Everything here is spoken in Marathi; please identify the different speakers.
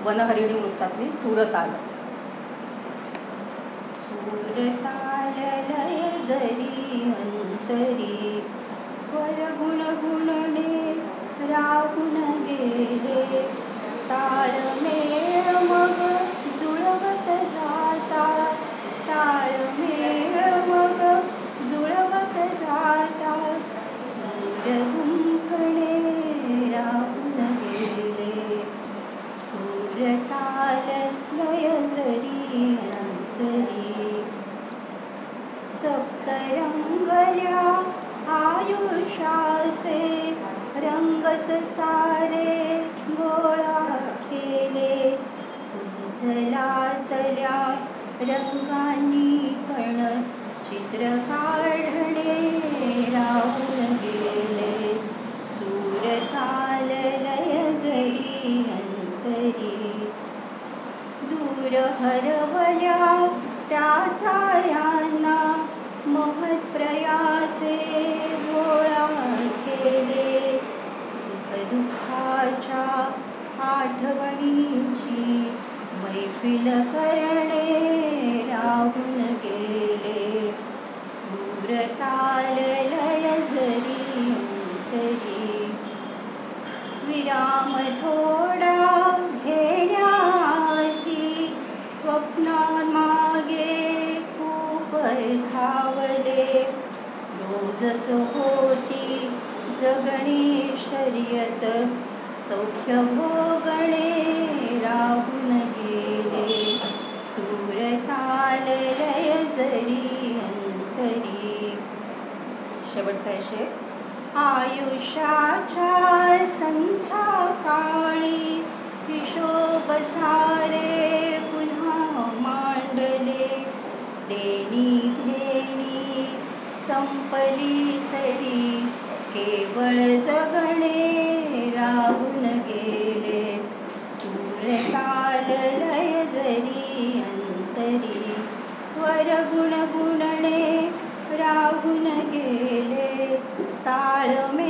Speaker 1: वनहरिणी वृत्तातली सूरताल.
Speaker 2: सूरताल लय जरी अंतरी स्वर गुणगुणणे राहून गेले. ताळमेळ मग जुळवत जाता, ताळमेळ मग जुळवत जाता. सूर गुंफणे राहून गेले. सूरताल लय जरी अंतरी सप्तरंगल्या आयुष्याचे रंगस सारे गोळा केले. उज्जलातल्या रंगांनी पण चित्र काढणे राहून गेले. सूरताल लय जरी अंतरी दूर हरवल्या त्या साऱ्यांना महत् प्रयासे गोळा केले. सुख दुःखाच्या आठवणींची मैफिल करणे राहून गेले. सूरताल लय जरी अंतरी विराम थोडा घेण्याआधी स्वप्नामागे खूप धावले. रोजच होती जगणे शर्यत, सौख्य भोगणे राहून गेले. सूरताल लय जरी अंतरी. शेवटचा शेर. आयुष्याच्या संध्याकाळी हिशोब सारे पुन्हा मांडले. देणी घेणी संपली तरी केवळ जगणे राहून गेले. सूरताल लय जरी अंतरी स्वर गुणगुणणे राहून गेले. ताळमेळ